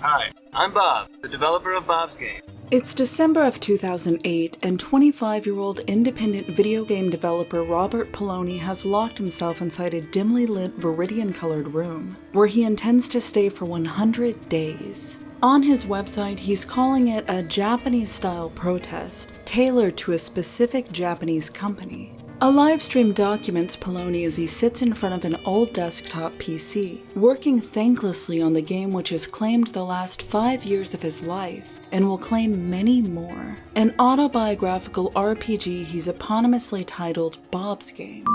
Hi, I'm Bob, the developer of Bob's Game. It's December of 2008, and 25-year-old independent video game developer Robert Pelloni has locked himself inside a dimly lit viridian-colored room, where he intends to stay for 100 days. On his website, he's calling it a Japanese-style protest, tailored to a specific Japanese company. A livestream documents Pelloni as he sits in front of an old desktop PC, working thanklessly on the game which has claimed the last 5 years of his life, and will claim many more. An autobiographical RPG he's eponymously titled Bob's Game.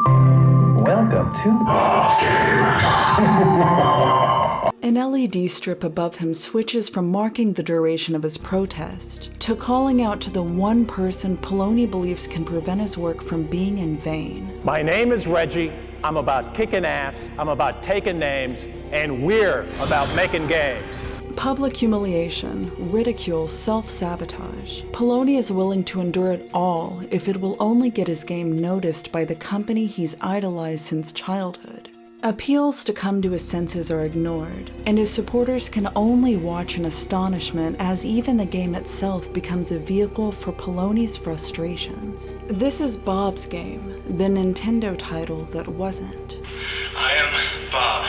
Welcome to Bob's Game. An LED strip above him switches from marking the duration of his protest to calling out to the one person Pelloni believes can prevent his work from being in vain. My name is Reggie. I'm about kicking ass, I'm about taking names, and we're about making games. Public humiliation, ridicule, self-sabotage. Pelloni is willing to endure it all if it will only get his game noticed by the company he's idolized since childhood. Appeals to come to his senses are ignored, and his supporters can only watch in astonishment as even the game itself becomes a vehicle for Pelloni's frustrations. This is Bob's Game, the Nintendo title that wasn't. I am Bob,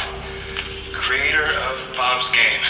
creator of Bob's Game.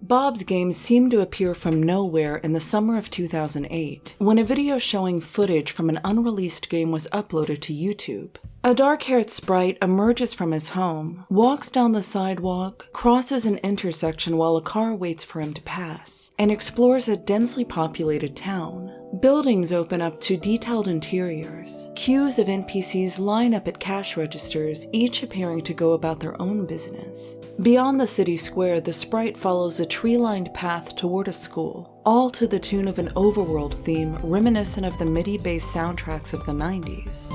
Bob's Game seemed to appear from nowhere in the summer of 2008, when a video showing footage from an unreleased game was uploaded to YouTube. A dark-haired sprite emerges from his home, walks down the sidewalk, crosses an intersection while a car waits for him to pass, and explores a densely populated town. Buildings open up to detailed interiors. Queues of NPCs line up at cash registers, each appearing to go about their own business. Beyond the city square, the sprite follows a tree-lined path toward a school, all to the tune of an overworld theme reminiscent of the MIDI-based soundtracks of the 90s.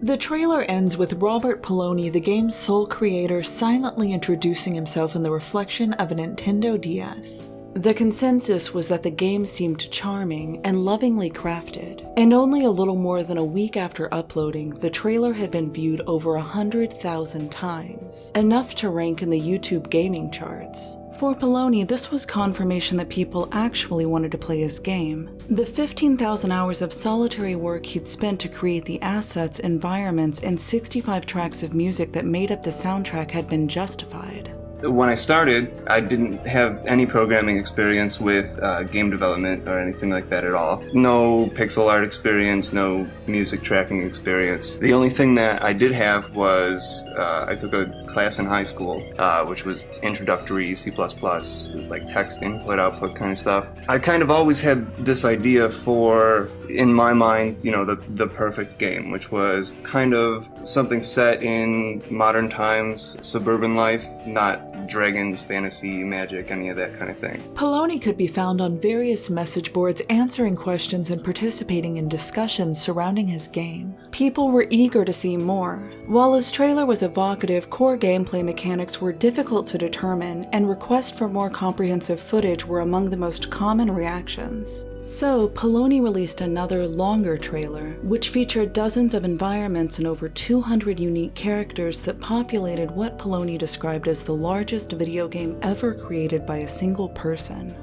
The trailer ends with Robert Pelloni, the game's sole creator, silently introducing himself in the reflection of a Nintendo DS. The consensus was that the game seemed charming and lovingly crafted, and only a little more than a week after uploading, the trailer had been viewed over 100,000 times, enough to rank in the YouTube gaming charts. For Pelloni, this was confirmation that people actually wanted to play his game. The 15,000 hours of solitary work he'd spent to create the assets, environments, and 65 tracks of music that made up the soundtrack had been justified. When I started, I didn't have any programming experience with game development or anything like that at all. No pixel art experience, no music tracking experience. The only thing that I did have was I took a class in high school, which was introductory C++, like text input output kind of stuff. I kind of always had this idea for, in my mind, you know, the perfect game, which was kind of something set in modern times, suburban life, not dragons, fantasy, magic, any of that kind of thing. Pelloni could be found on various message boards answering questions and participating in discussions surrounding his game. People were eager to see more. While his trailer was evocative, core gameplay mechanics were difficult to determine, and requests for more comprehensive footage were among the most common reactions. So, Pelloni released another, longer trailer, which featured dozens of environments and over 200 unique characters that populated what Pelloni described as the largest video game ever created by a single person.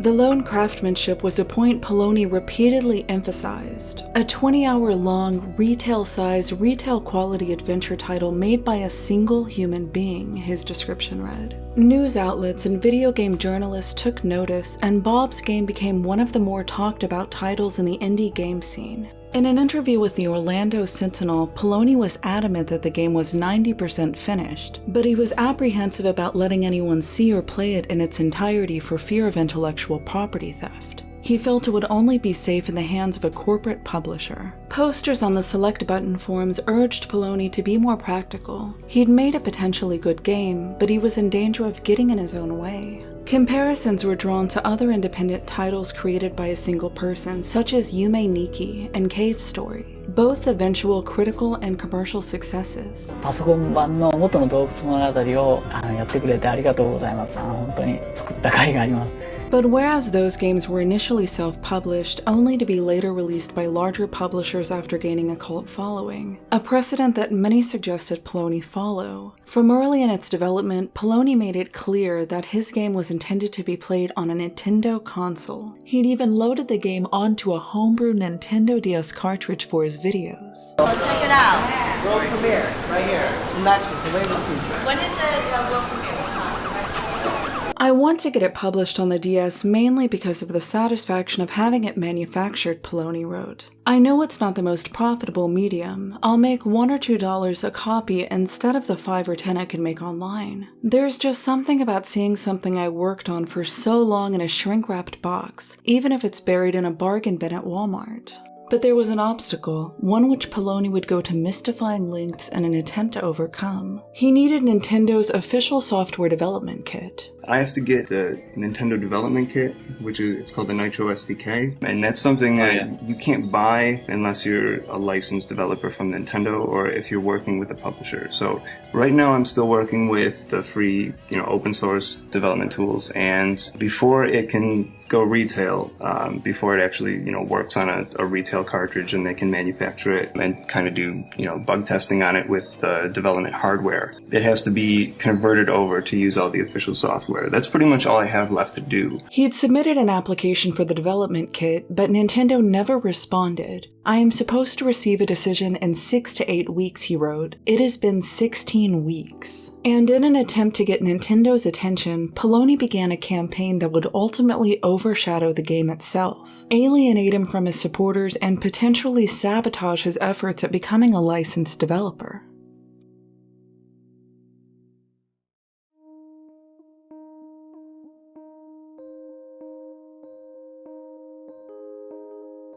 The lone craftsmanship was a point Pelloni repeatedly emphasized. A 20-hour-long, retail-size, retail-quality adventure title made by a single human being, his description read. News outlets and video game journalists took notice, and Bob's Game became one of the more talked-about titles in the indie game scene. In an interview with the Orlando Sentinel, Pelloni was adamant that the game was 90% finished, but he was apprehensive about letting anyone see or play it in its entirety for fear of intellectual property theft. He felt it would only be safe in the hands of a corporate publisher. Posters on the Select Button forums urged Pelloni to be more practical. He'd made a potentially good game, but he was in danger of getting in his own way. Comparisons were drawn to other independent titles created by a single person, such as Yume Nikki and Cave Story, both eventual critical and commercial successes. パソコン版の元の洞窟物語をやってくれてありがとうございます。本当に作った甲斐があります。 But whereas those games were initially self-published, only to be later released by larger publishers after gaining a cult following, a precedent that many suggested Pelloni follow. From early in its development, Pelloni made it clear that his game was intended to be played on a Nintendo console. He'd even loaded the game onto a homebrew Nintendo DS cartridge for his videos. Check it out. World premiere, right here. It's next, it's the way of the future. When is the world premiere? I want to get it published on the DS mainly because of the satisfaction of having it manufactured, Pelloni wrote. I know it's not the most profitable medium. I'll make $1 or $2 a copy instead of the $5 or $10 I can make online. There's just something about seeing something I worked on for so long in a shrink-wrapped box, even if it's buried in a bargain bin at Walmart. But there was an obstacle, one which Pelloni would go to mystifying lengths in an attempt to overcome. He needed Nintendo's official software development kit. I have to get the Nintendo development kit, which is it's called the Nitro SDK, and that's something that you can't buy unless you're a licensed developer from Nintendo or if you're working with a publisher. So right now I'm still working with the free, open source development tools, and before it can go retail, before it actually, works on a retail cartridge and they can manufacture it and kind of do, bug testing on it with the development hardware, it has to be converted over to use all the official software. That's pretty much all I have left to do. He'd submitted an application for the development kit, but Nintendo never responded. I am supposed to receive a decision in 6 to 8 weeks, he wrote. It has been 16 weeks. And in an attempt to get Nintendo's attention, Pelloni began a campaign that would ultimately overshadow the game itself, alienate him from his supporters, and potentially sabotage his efforts at becoming a licensed developer.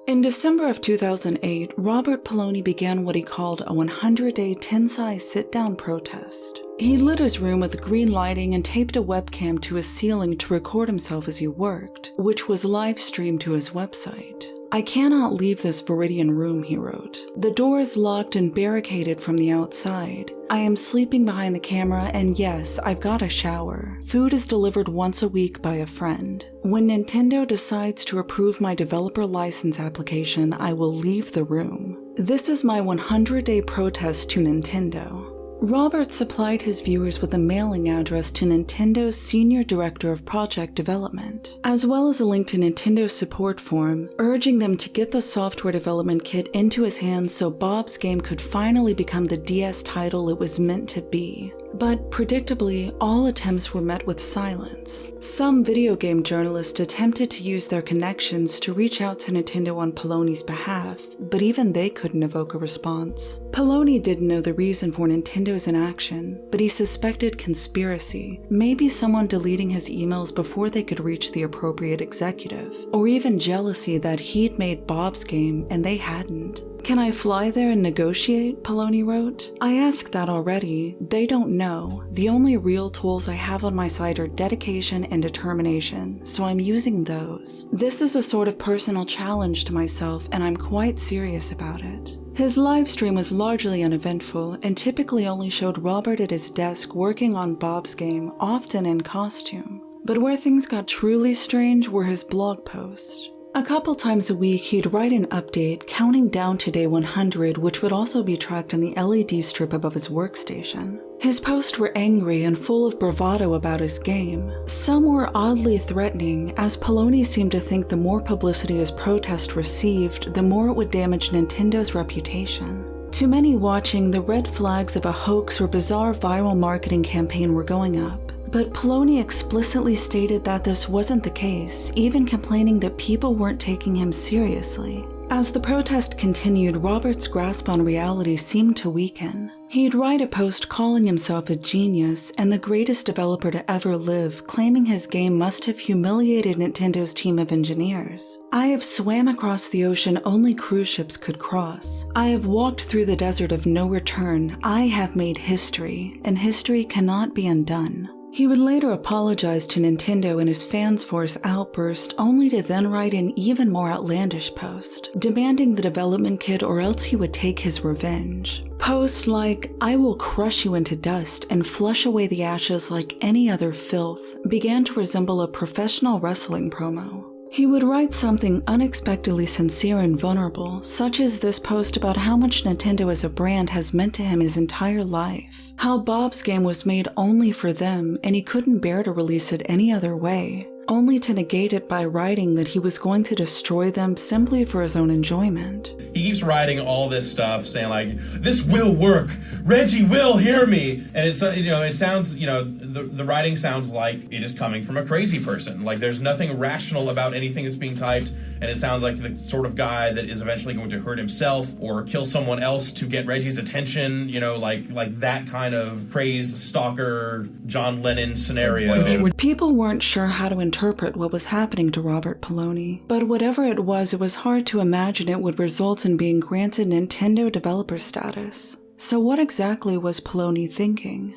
In December of 2008, Robert Pelloni began what he called a 100-day Tensai sit-down protest. He lit his room with green lighting and taped a webcam to his ceiling to record himself as he worked, which was live-streamed to his website. I cannot leave this Viridian room, he wrote. The door is locked and barricaded from the outside. I am sleeping behind the camera, and yes, I've got a shower. Food is delivered once a week by a friend. When Nintendo decides to approve my developer license application, I will leave the room. This is my 100-day protest to Nintendo. Robert supplied his viewers with a mailing address to Nintendo's Senior Director of Project Development, as well as a link to Nintendo's support forum, urging them to get the software development kit into his hands so Bob's game could finally become the DS title it was meant to be. But predictably, all attempts were met with silence. Some video game journalists attempted to use their connections to reach out to Nintendo on Pelloni's behalf, but even they couldn't evoke a response. Pelloni didn't know the reason for Nintendo's inaction, but he suspected conspiracy, maybe someone deleting his emails before they could reach the appropriate executive, or even jealousy that he'd made Bob's game and they hadn't. Can I fly there and negotiate? Pelloni wrote. I asked that already. They don't know. The only real tools I have on my side are dedication and determination, so I'm using those. This is a sort of personal challenge to myself, and I'm quite serious about it. His livestream was largely uneventful and typically only showed Robert at his desk working on Bob's game, often in costume. But where things got truly strange were his blog posts. A couple times a week, he'd write an update counting down to day 100, which would also be tracked on the LED strip above his workstation. His posts were angry and full of bravado about his game. Some were oddly threatening, as Pelloni seemed to think the more publicity his protest received, the more it would damage Nintendo's reputation. To many watching, the red flags of a hoax or bizarre viral marketing campaign were going up. But Pelloni explicitly stated that this wasn't the case, even complaining that people weren't taking him seriously. As the protest continued, Robert's grasp on reality seemed to weaken. He'd write a post calling himself a genius and the greatest developer to ever live, claiming his game must have humiliated Nintendo's team of engineers. I have swam across the ocean only cruise ships could cross. I have walked through the desert of no return. I have made history, and history cannot be undone. He would later apologize to Nintendo in his fans force outburst, only to then write an even more outlandish post, demanding the development kit or else he would take his revenge. Posts like, "I will crush you into dust and flush away the ashes like any other filth," began to resemble a professional wrestling promo. He would write something unexpectedly sincere and vulnerable, such as this post about how much Nintendo as a brand has meant to him his entire life, how Bob's game was made only for them and he couldn't bear to release it any other way, only to negate it by writing that he was going to destroy them simply for his own enjoyment. He keeps writing all this stuff saying like, "This will work. Reggie will hear me." And it's, it sounds, the writing sounds like it is coming from a crazy person. Like there's nothing rational about anything that's being typed. And it sounds like the sort of guy that is eventually going to hurt himself or kill someone else to get Reggie's attention, like that kind of crazed stalker John Lennon scenario. People weren't sure how to interpret what was happening to Robert Pelloni, but whatever it was hard to imagine it would result in being granted Nintendo developer status. So what exactly was Pelloni thinking?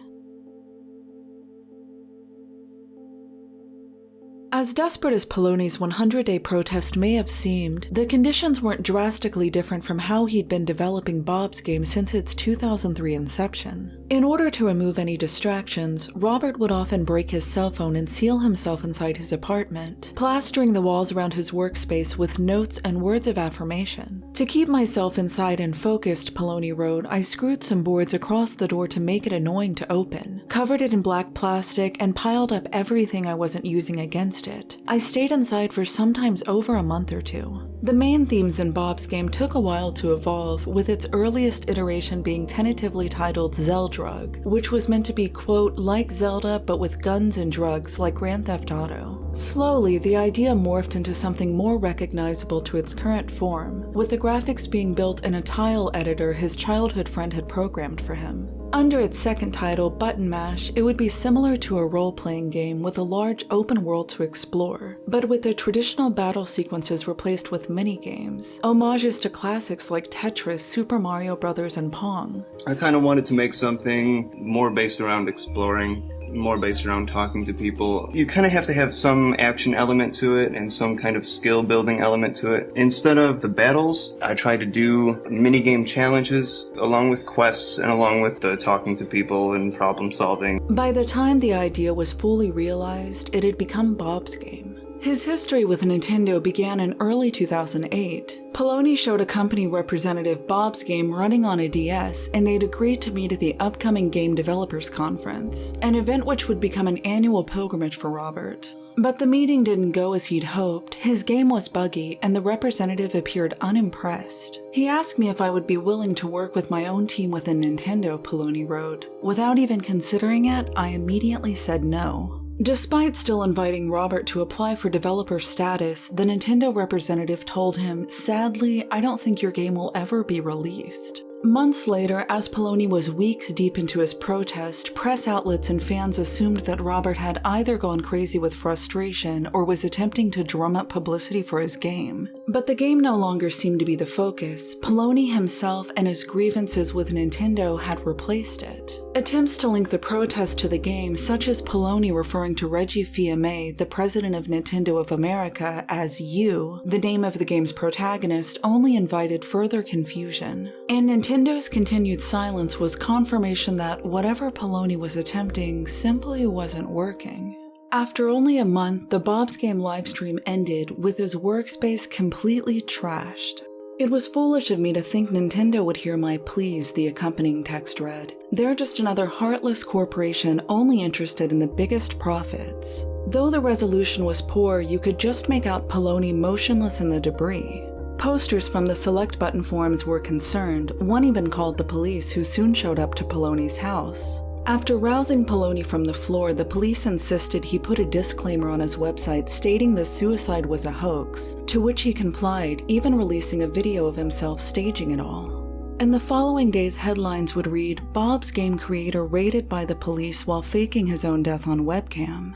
As desperate as Pelloni's 100-day protest may have seemed, the conditions weren't drastically different from how he'd been developing Bob's game since its 2003 inception. In order to remove any distractions, Robert would often break his cell phone and seal himself inside his apartment, plastering the walls around his workspace with notes and words of affirmation. "To keep myself inside and focused," Pelloni wrote, "I screwed some boards across the door to make it annoying to open, covered it in black plastic, and piled up everything I wasn't using against it. I stayed inside for sometimes over a month or two." The main themes in Bob's game took a while to evolve, with its earliest iteration being tentatively titled Zeldrug, which was meant to be, quote, like Zelda but with guns and drugs like Grand Theft Auto. Slowly, the idea morphed into something more recognizable to its current form, with the graphics being built in a tile editor his childhood friend had programmed for him. Under its second title, Button Mash, it would be similar to a role-playing game with a large open world to explore, but with the traditional battle sequences replaced with mini-games, homages to classics like Tetris, Super Mario Bros., and Pong. I kind of wanted to make something more based around exploring, more based around talking to people. You kind of have to have some action element to it and some kind of skill building element to it. Instead of the battles, I try to do minigame challenges along with quests and along with the talking to people and problem solving. By the time the idea was fully realized, it had become Bob's game. His history with Nintendo began in early 2008. Pelloni showed a company representative Bob's game running on a DS, and they'd agreed to meet at the upcoming Game Developers Conference, an event which would become an annual pilgrimage for Robert. But the meeting didn't go as he'd hoped. His game was buggy, and the representative appeared unimpressed. He asked me if I would be willing to work with my own team within Nintendo, Pelloni wrote. Without even considering it, I immediately said no. Despite still inviting Robert to apply for developer status, the Nintendo representative told him, "Sadly, I don't think your game will ever be released." Months later, as Pelloni was weeks deep into his protest, press outlets and fans assumed that Robert had either gone crazy with frustration or was attempting to drum up publicity for his game. But the game no longer seemed to be the focus. Pelloni himself and his grievances with Nintendo had replaced it. Attempts to link the protest to the game, such as Pelloni referring to Reggie Fils-Aimé, the president of Nintendo of America, as you, the name of the game's protagonist, only invited further confusion. And Nintendo's continued silence was confirmation that whatever Pelloni was attempting simply wasn't working. After only a month, the Bob's Game livestream ended with his workspace completely trashed. "It was foolish of me to think Nintendo would hear my pleas," the accompanying text read. "They're just another heartless corporation only interested in the biggest profits." Though the resolution was poor, you could just make out Pelloni motionless in the debris. Posters from the Select Button forums were concerned. One even called the police, who soon showed up to Pelloni's house. After rousing Pelloni from the floor, the police insisted he put a disclaimer on his website stating the suicide was a hoax, to which he complied, even releasing a video of himself staging it all. And the following day's headlines would read, Bob's Game creator raided by the police while faking his own death on webcam.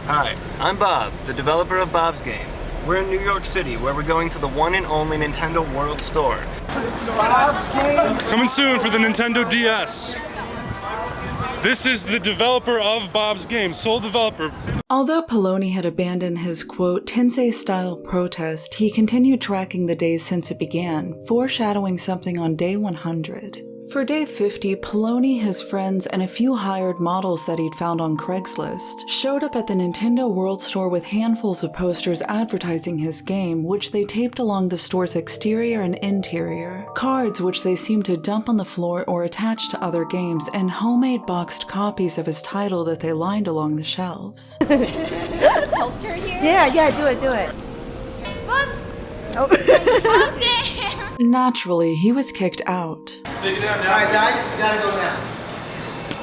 Hi, I'm Bob, the developer of Bob's Game. We're in New York City, where we're going to the one and only Nintendo World Store. Coming soon for the Nintendo DS. This is the developer of Bob's Game, sole developer. Although Pelloni had abandoned his, quote, Tensei-style protest, he continued tracking the days since it began, foreshadowing something on day 100. For day 50, Pelloni, his friends, and a few hired models that he'd found on Craigslist showed up at the Nintendo World Store with handfuls of posters advertising his game, which they taped along the store's exterior and interior, cards which they seemed to dump on the floor or attach to other games, and homemade boxed copies of his title that they lined along the shelves. The poster here? Yeah, do it. Bob's Game! Naturally, he was kicked out. Alright guys, you gotta go now.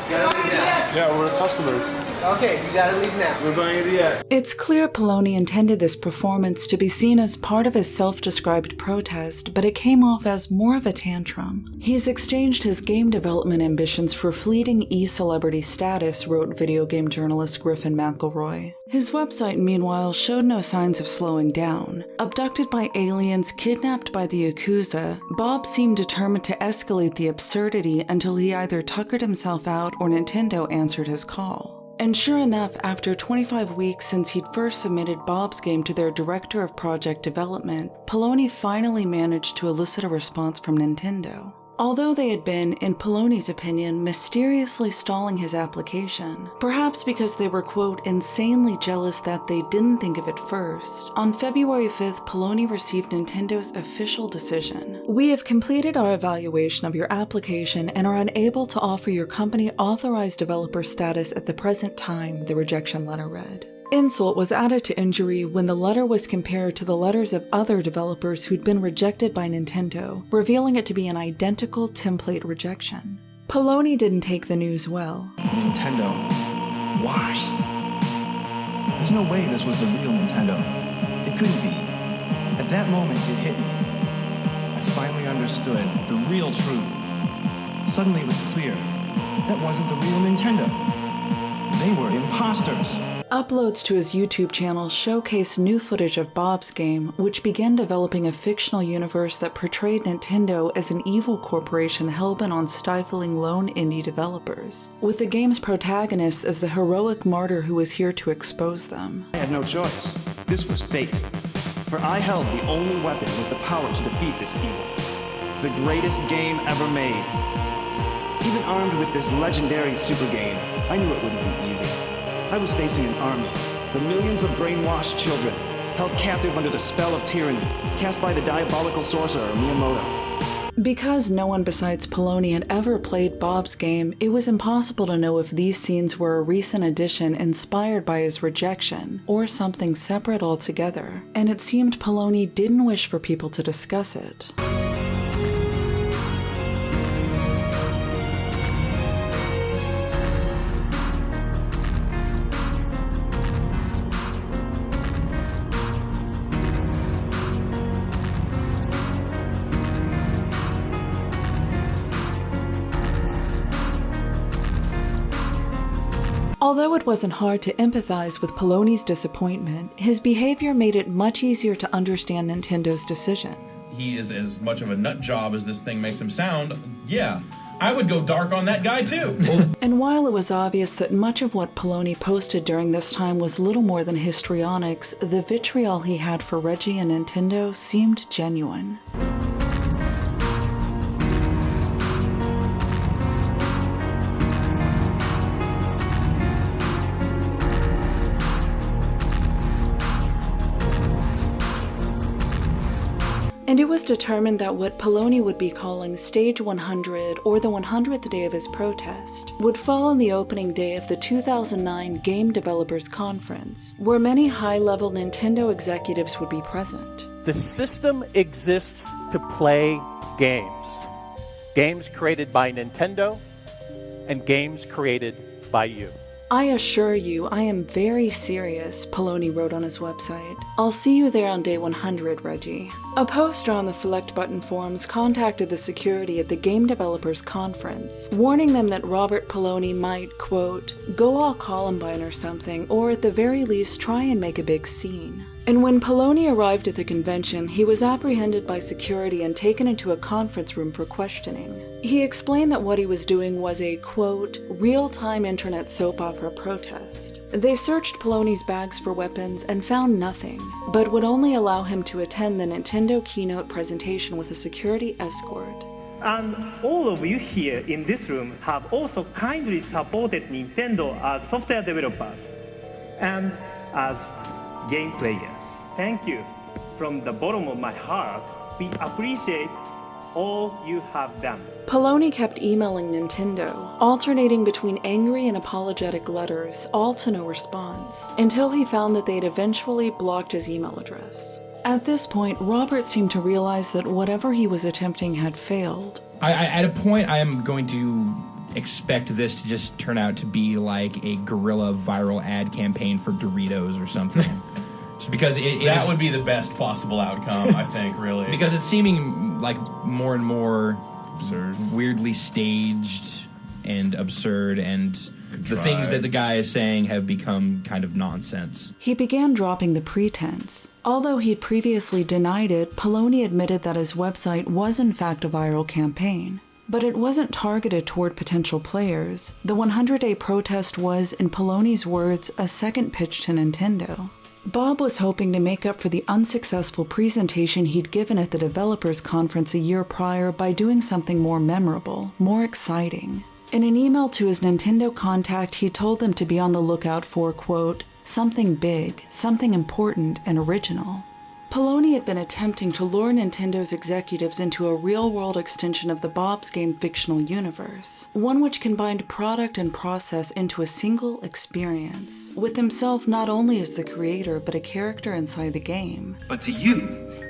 You gotta leave now. Yeah, we're customers. Okay, you gotta leave now. We're buying a DS. It's clear Pelloni intended this performance to be seen as part of his self-described protest, but it came off as more of a tantrum. He's exchanged his game development ambitions for fleeting e-celebrity status, wrote video game journalist Griffin McElroy. His website, meanwhile, showed no signs of slowing down. Abducted by aliens, kidnapped by the Yakuza, Bob seemed determined to escalate the absurdity until he either tuckered himself out or Nintendo answered his call. And sure enough, after 25 weeks since he'd first submitted Bob's Game to their director of project development, Pelloni finally managed to elicit a response from Nintendo. Although they had been, in Pelloni's opinion, mysteriously stalling his application, perhaps because they were, quote, insanely jealous that they didn't think of it first, on February 5th, Pelloni received Nintendo's official decision. We have completed our evaluation of your application and are unable to offer your company authorized developer status at the present time, the rejection letter read. Insult was added to injury when the letter was compared to the letters of other developers who'd been rejected by Nintendo, revealing it to be an identical template rejection. Pelloni didn't take the news well. Nintendo. Why? There's no way this was the real Nintendo. It couldn't be. At that moment, it hit me. I finally understood the real truth. Suddenly it was clear. That wasn't the real Nintendo. They were imposters. Uploads to his YouTube channel showcase new footage of Bob's Game, which began developing a fictional universe that portrayed Nintendo as an evil corporation hellbent on stifling lone indie developers, with the game's protagonist as the heroic martyr who was here to expose them. I had no choice. This was fate. For I held the only weapon with the power to defeat this evil. The greatest game ever made. Even armed with this legendary super game, I knew it wouldn't be easy. I was facing an army, the millions of brainwashed children, held captive under the spell of tyranny, cast by the diabolical sorcerer Miyamoto. Because no one besides Pelloni had ever played Bob's Game, it was impossible to know if these scenes were a recent addition inspired by his rejection, or something separate altogether, and it seemed Pelloni didn't wish for people to discuss it. Although it wasn't hard to empathize with Pelloni's disappointment, his behavior made it much easier to understand Nintendo's decision. He is as much of a nut job as this thing makes him sound. Yeah, I would go dark on that guy too. And while it was obvious that much of what Pelloni posted during this time was little more than histrionics, the vitriol he had for Reggie and Nintendo seemed genuine. And it was determined that what Pelloni would be calling Stage 100, or the 100th day of his protest, would fall on the opening day of the 2009 Game Developers Conference, where many high-level Nintendo executives would be present. The system exists to play games. Games created by Nintendo and games created by you. "I assure you, I am very serious," Pelloni wrote on his website. "I'll see you there on day 100, Reggie." A poster on the Select Button forums contacted the security at the Game Developers Conference, warning them that Robert Pelloni might, quote, "go all Columbine or something, or at the very least try and make a big scene." And when Pelloni arrived at the convention, he was apprehended by security and taken into a conference room for questioning. He explained that what he was doing was a, quote, "real-time internet soap opera protest." They searched Pelloni's bags for weapons and found nothing, but would only allow him to attend the Nintendo keynote presentation with a security escort. And all of you here in this room have also kindly supported Nintendo as software developers and as game players. Thank you. From the bottom of my heart, we appreciate all you have done. Pelloni kept emailing Nintendo, alternating between angry and apologetic letters, all to no response, until he found that they had eventually blocked his email address. At this point, Robert seemed to realize that whatever he was attempting had failed. At a point, I am going to expect this to just turn out to be like a guerrilla viral ad campaign for Doritos or something. Just because that would be the best possible outcome, I think, really. Because it's seeming like more and more absurd, weirdly staged and absurd, and the things that the guy is saying have become kind of nonsense. He began dropping the pretense. Although he'd previously denied it, Pelloni admitted that his website was in fact a viral campaign. But it wasn't targeted toward potential players. The 100-day protest was, in Pelloni's words, a second pitch to Nintendo. Bob was hoping to make up for the unsuccessful presentation he'd given at the developers conference a year prior by doing something more memorable, more exciting. In an email to his Nintendo contact, he told them to be on the lookout for, quote, "something big, something important and original." Pelloni had been attempting to lure Nintendo's executives into a real-world extension of the Bob's Game fictional universe, one which combined product and process into a single experience, with himself not only as the creator but a character inside the game. But to you,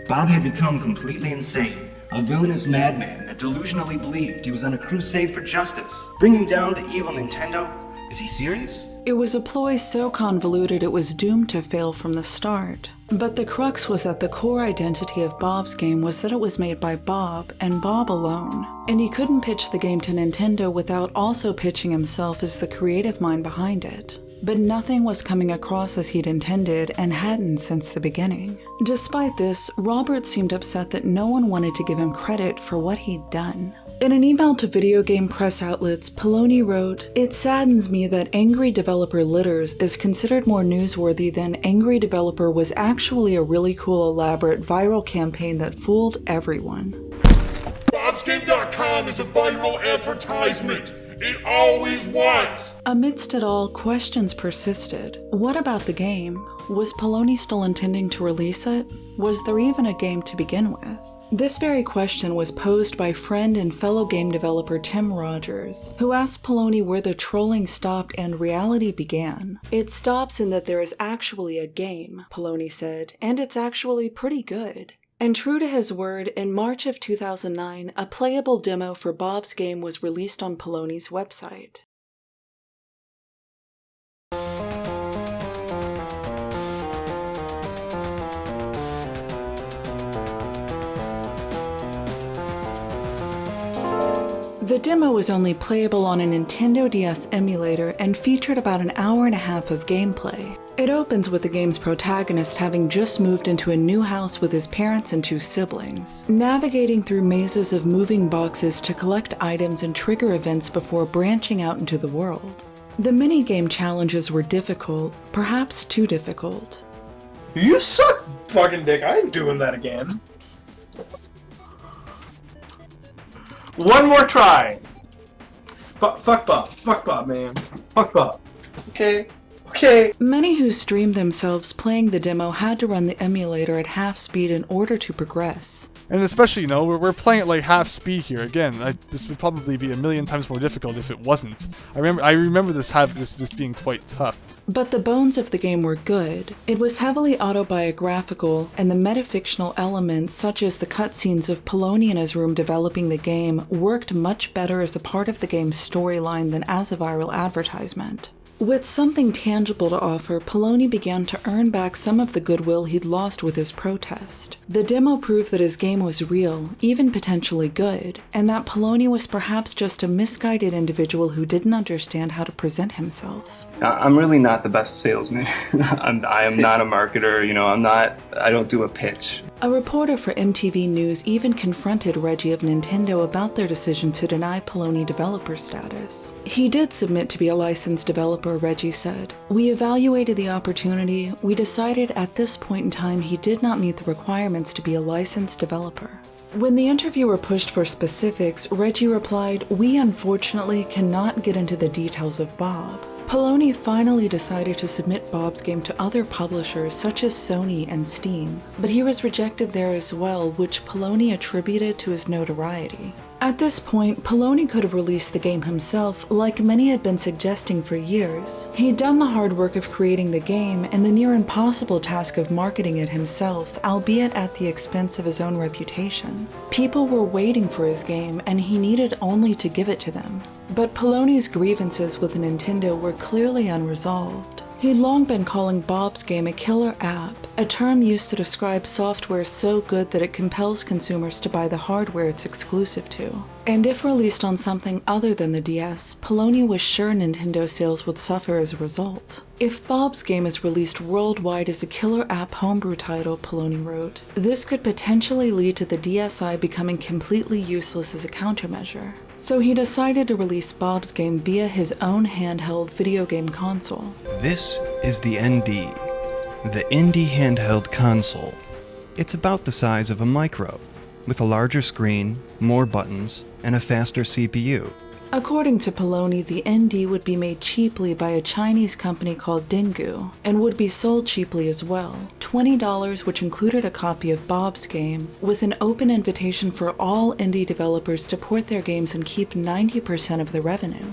Bob had become completely insane. A villainous madman that delusionally believed he was on a crusade for justice, bringing down the evil Nintendo. Is he serious? It was a ploy so convoluted it was doomed to fail from the start. But the crux was that the core identity of Bob's Game was that it was made by Bob, and Bob alone. And he couldn't pitch the game to Nintendo without also pitching himself as the creative mind behind it. But nothing was coming across as he'd intended, and hadn't since the beginning. Despite this, Robert seemed upset that no one wanted to give him credit for what he'd done. In an email to video game press outlets, Pelloni wrote, "It saddens me that Angry Developer Litters is considered more newsworthy than Angry Developer was actually a really cool, elaborate, viral campaign that fooled everyone." BobsGame.com is a viral advertisement. It always was! Amidst it all, questions persisted. What about the game? Was Pelloni still intending to release it? Was there even a game to begin with? This very question was posed by friend and fellow game developer Tim Rogers, who asked Pelloni where the trolling stopped and reality began. "It stops in that there is actually a game," Pelloni said, "and it's actually pretty good." And true to his word, in March of 2009, a playable demo for Bob's Game was released on Pelloni's website. The demo was only playable on a Nintendo DS emulator and featured about an hour and a half of gameplay. It opens with the game's protagonist having just moved into a new house with his parents and two siblings, navigating through mazes of moving boxes to collect items and trigger events before branching out into the world. The minigame challenges were difficult, perhaps too difficult. You suck, fucking dick. I ain't doing that again. One more try. Fuck Bob. Fuck Bob, man. Fuck Bob. Okay. Okay. Many who streamed themselves playing the demo had to run the emulator at half speed in order to progress. And especially, you know, we're playing at like half speed here. Again, this would probably be a million times more difficult if it wasn't. I remember this being quite tough. But the bones of the game were good. It was heavily autobiographical, and the metafictional elements, such as the cutscenes of Pelloni in his room developing the game, worked much better as a part of the game's storyline than as a viral advertisement. With something tangible to offer, Pelloni began to earn back some of the goodwill he'd lost with his protest. The demo proved that his game was real, even potentially good, and that Pelloni was perhaps just a misguided individual who didn't understand how to present himself. I'm really not the best salesman. I am not a marketer, I don't do a pitch. A reporter for MTV News even confronted Reggie of Nintendo about their decision to deny Pelloni developer status. He did submit to be a licensed developer, Reggie said. We evaluated the opportunity. We decided at this point in time he did not meet the requirements to be a licensed developer. When the interviewer pushed for specifics, Reggie replied, "We unfortunately cannot get into the details of Bob." Pelloni finally decided to submit Bob's game to other publishers such as Sony and Steam, but he was rejected there as well, which Pelloni attributed to his notoriety. At this point, Pelloni could have released the game himself, like many had been suggesting for years. He'd done the hard work of creating the game and the near impossible task of marketing it himself, albeit at the expense of his own reputation. People were waiting for his game, and he needed only to give it to them. But Pelloni's grievances with Nintendo were clearly unresolved. He'd long been calling Bob's game a killer app, a term used to describe software so good that it compels consumers to buy the hardware it's exclusive to. And if released on something other than the DS, Pelloni was sure Nintendo sales would suffer as a result. If Bob's game is released worldwide as a killer app homebrew title, Pelloni wrote, this could potentially lead to the DSi becoming completely useless as a countermeasure. So he decided to release Bob's game via his own handheld video game console. This is the ND, the Indie Handheld Console. It's about the size of a micro, with a larger screen, more buttons, and a faster CPU. According to Pelloni, the ND would be made cheaply by a Chinese company called Dingu, and would be sold cheaply as well, $20, which included a copy of Bob's game, with an open invitation for all indie developers to port their games and keep 90% of the revenue.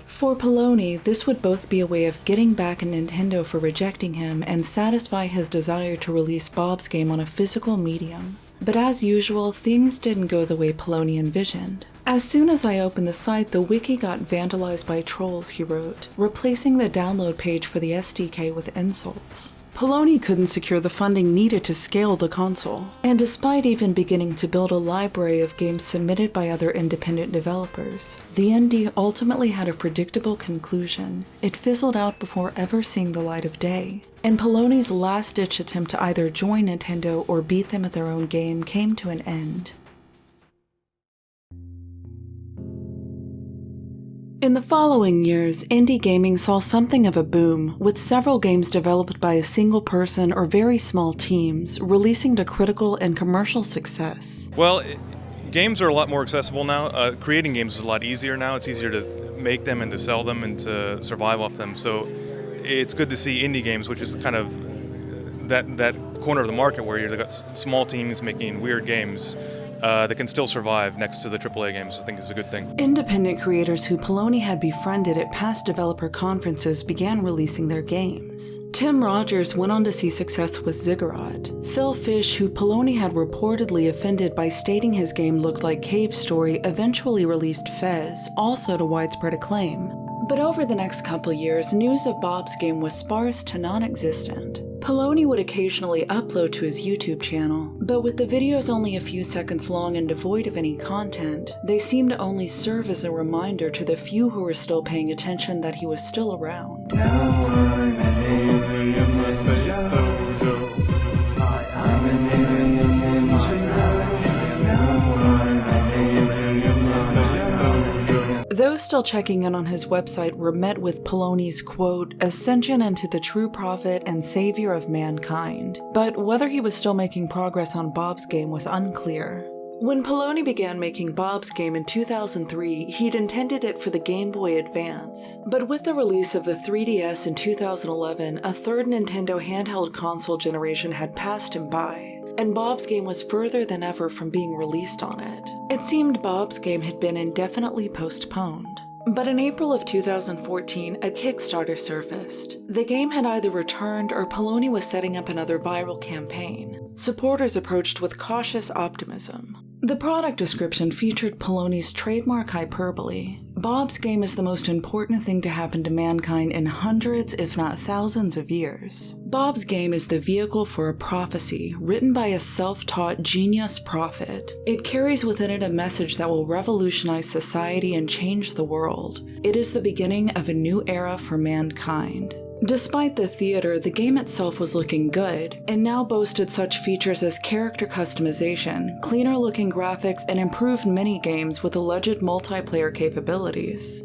For Pelloni, this would both be a way of getting back at Nintendo for rejecting him and satisfy his desire to release Bob's game on a physical medium. But as usual, things didn't go the way Pelloni envisioned. As soon as I opened the site, the wiki got vandalized by trolls, he wrote, replacing the download page for the SDK with insults. Pelloni couldn't secure the funding needed to scale the console, and despite even beginning to build a library of games submitted by other independent developers, the ND ultimately had a predictable conclusion. It fizzled out before ever seeing the light of day, and Pelloni's last-ditch attempt to either join Nintendo or beat them at their own game came to an end. In the following years, indie gaming saw something of a boom, with several games developed by a single person or very small teams, releasing to critical and commercial success. Well, games are a lot more accessible now. Creating games is a lot easier now. It's easier to make them and to sell them and to survive off them. So it's good to see indie games, which is kind of that corner of the market where you've got small teams making weird games that can still survive next to the AAA games. I think is a good thing. Independent creators who Pelloni had befriended at past developer conferences began releasing their games. Tim Rogers went on to see success with Ziggurat. Phil Fish, who Pelloni had reportedly offended by stating his game looked like Cave Story, eventually released Fez, also to widespread acclaim. But over the next couple years, news of Bob's game was sparse to non-existent. Pelloni would occasionally upload to his YouTube channel, but with the videos only a few seconds long and devoid of any content, they seemed to only serve as a reminder to the few who were still paying attention that he was still around. Those still checking in on his website were met with Pelloni's, quote, ascension into the true prophet and savior of mankind. But whether he was still making progress on Bob's game was unclear. When Pelloni began making Bob's game in 2003, he'd intended it for the Game Boy Advance. But with the release of the 3DS in 2011, a third Nintendo handheld console generation had passed him by, and Bob's game was further than ever from being released on it. It seemed Bob's game had been indefinitely postponed. But in April of 2014, a Kickstarter surfaced. The game had either returned or Pelloni was setting up another viral campaign. supporters approached with cautious optimism. The product description featured Pelloni's trademark hyperbole. Bob's game is the most important thing to happen to mankind in hundreds, if not thousands of years. Bob's game is the vehicle for a prophecy written by a self-taught genius prophet. It carries within it a message that will revolutionize society and change the world. It is the beginning of a new era for mankind. Despite the theater, the game itself was looking good, and now boasted such features as character customization, cleaner-looking graphics, and improved mini-games with alleged multiplayer capabilities.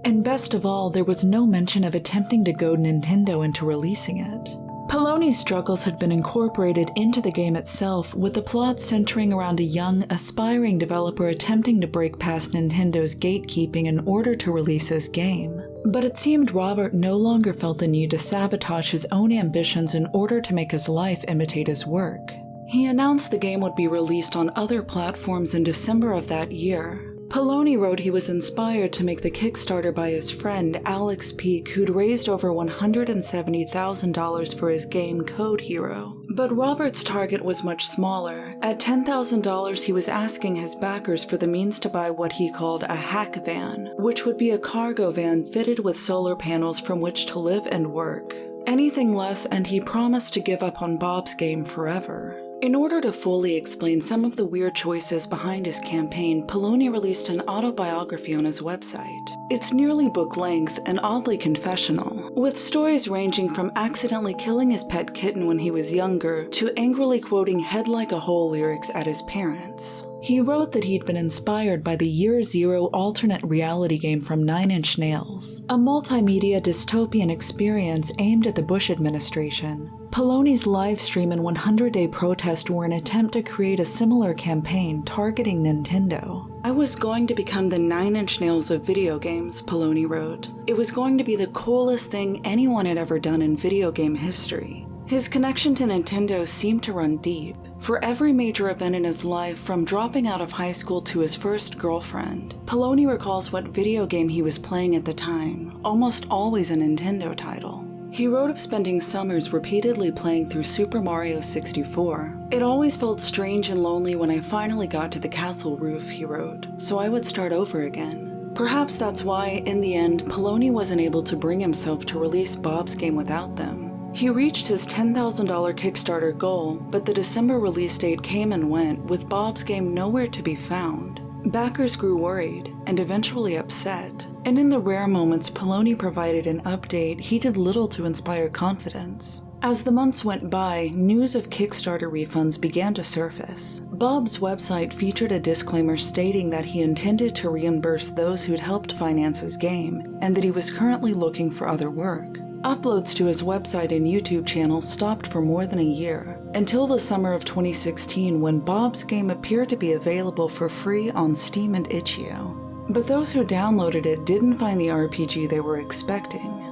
And best of all, there was no mention of attempting to goad Nintendo into releasing it. Pelloni's struggles had been incorporated into the game itself, with the plot centering around a young, aspiring developer attempting to break past Nintendo's gatekeeping in order to release his game. But it seemed Robert no longer felt the need to sabotage his own ambitions in order to make his life imitate his work. He announced the game would be released on other platforms in December of that year. Pelloni wrote he was inspired to make the Kickstarter by his friend Alex Peak, who'd raised over $170,000 for his game Code Hero. But Robert's target was much smaller. At $10,000, he was asking his backers for the means to buy what he called a hack van, which would be a cargo van fitted with solar panels from which to live and work. Anything less, and he promised to give up on Bob's game forever. In order to fully explain some of the weird choices behind his campaign, Pelloni released an autobiography on his website. It's nearly book-length and oddly confessional, with stories ranging from accidentally killing his pet kitten when he was younger to angrily quoting "head like a hole" lyrics at his parents. He wrote that he'd been inspired by the Year Zero alternate reality game from 9 Inch Nails, a multimedia dystopian experience aimed at the Bush administration. Pelloni's live stream and 100-day protest were an attempt to create a similar campaign targeting Nintendo. "I was going to become the 9 Inch Nails of video games," Pelloni wrote. "It was going to be the coolest thing anyone had ever done in video game history." His connection to Nintendo seemed to run deep. For every major event in his life, from dropping out of high school to his first girlfriend, Pelloni recalls what video game he was playing at the time, almost always a Nintendo title. He wrote of spending summers repeatedly playing through Super Mario 64. "It always felt strange and lonely when I finally got to the castle roof," he wrote, "so I would start over again." Perhaps that's why, in the end, Pelloni wasn't able to bring himself to release Bob's game without them. He reached his $10,000 Kickstarter goal, but the December release date came and went, with Bob's game nowhere to be found. Backers grew worried, and eventually upset. And in the rare moments Pelloni provided an update, he did little to inspire confidence. As the months went by, news of Kickstarter refunds began to surface. Bob's website featured a disclaimer stating that he intended to reimburse those who'd helped finance his game, and that he was currently looking for other work. Uploads to his website and YouTube channel stopped for more than a year, until the summer of 2016 when Bob's game appeared to be available for free on Steam and itch.io. But those who downloaded it didn't find the RPG they were expecting.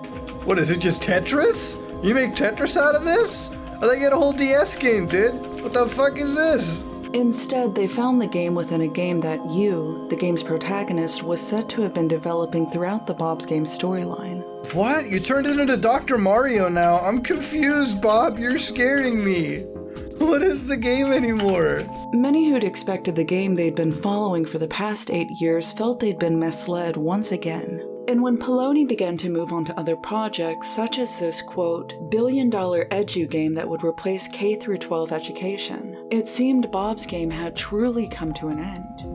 What is it, just Tetris? You make Tetris out of this? I thought you had a whole DS game, dude. What the fuck is this? Instead, they found the game within a game that you, the game's protagonist, was said to have been developing throughout the Bob's game storyline. What? You turned it into Dr. Mario now? I'm confused, Bob. You're scaring me. What is the game anymore? Many who'd expected the game they'd been following for the past 8 years felt they'd been misled once again. And when Pelloni began to move on to other projects, such as this, quote, billion-dollar edu game that would replace K-12 education, it seemed Bob's game had truly come to an end.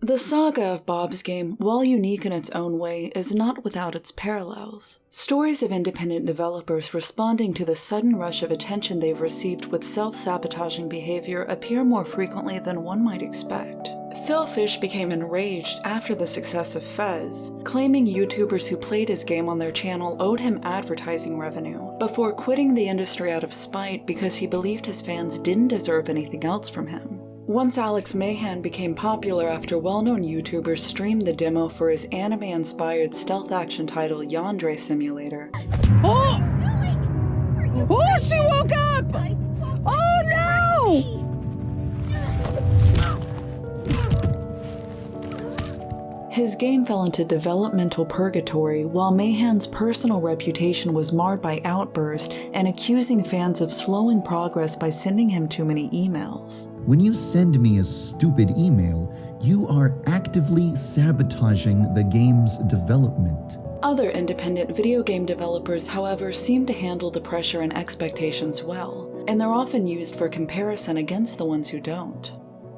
The saga of Bob's game, while unique in its own way, is not without its parallels. Stories of independent developers responding to the sudden rush of attention they've received with self-sabotaging behavior appear more frequently than one might expect. Phil Fish became enraged after the success of Fez, claiming YouTubers who played his game on their channel owed him advertising revenue, before quitting the industry out of spite because he believed his fans didn't deserve anything else from him. Once Alex Mahan became popular after well-known YouTubers streamed the demo for his anime-inspired stealth action title Yandere Simulator. Oh! Oh, she woke up! Oh no! His game fell into developmental purgatory while Mahan's personal reputation was marred by outbursts and accusing fans of slowing progress by sending him too many emails. When you send me a stupid email, you are actively sabotaging the game's development. Other independent video game developers, however, seem to handle the pressure and expectations well, and they're often used for comparison against the ones who don't.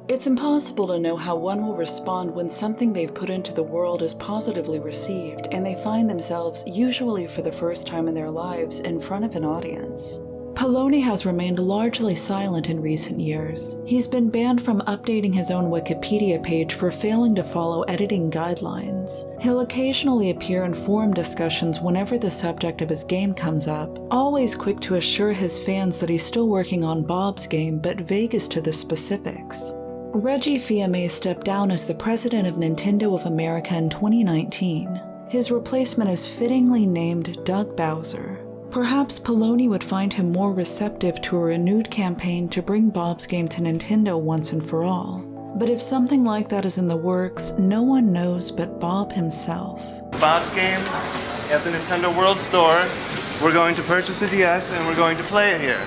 It's impossible to know how one will respond when something they've put into the world is positively received and they find themselves, usually for the first time in their lives, in front of an audience. Pelloni has remained largely silent in recent years. He's been banned from updating his own Wikipedia page for failing to follow editing guidelines. He'll occasionally appear in forum discussions whenever the subject of his game comes up, always quick to assure his fans that he's still working on Bob's game but vague as to the specifics. Reggie Fils-Aimé stepped down as the president of Nintendo of America in 2019. His replacement is fittingly named Doug Bowser. Perhaps Pelloni would find him more receptive to a renewed campaign to bring Bob's game to Nintendo once and for all. But if something like that is in the works, no one knows but Bob himself. Bob's game at the Nintendo World Store. We're going to purchase a DS and we're going to play it here.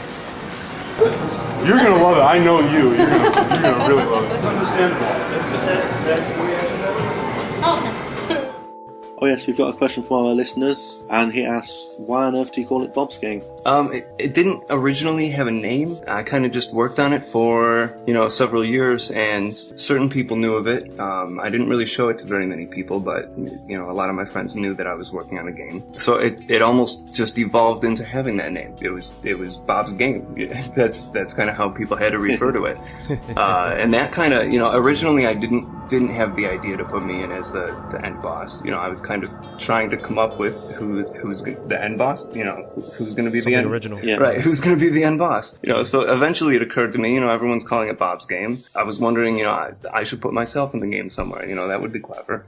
You're gonna love it. I know you. You're gonna really love it. It's understandable. That's the reaction that Oh yes, we've got a question from our listeners, and he asks, why on earth do you call it Bob's Game? It didn't originally have a name. I kind of just worked on it for, several years, and certain people knew of it. I didn't really show it to very many people, but, a lot of my friends knew that I was working on a game. So it almost just evolved into having that name. It was Bob's Game. That's kind of how people had to refer to it. And that kind of, originally I didn't have the idea to put me in as the end boss. I was kind of trying to come up with who's the end boss, who's going to be the end original. Yeah. Right, who's going to be the end boss. So eventually it occurred to me, everyone's calling it Bob's Game. I was wondering, I should put myself in the game somewhere, that would be clever.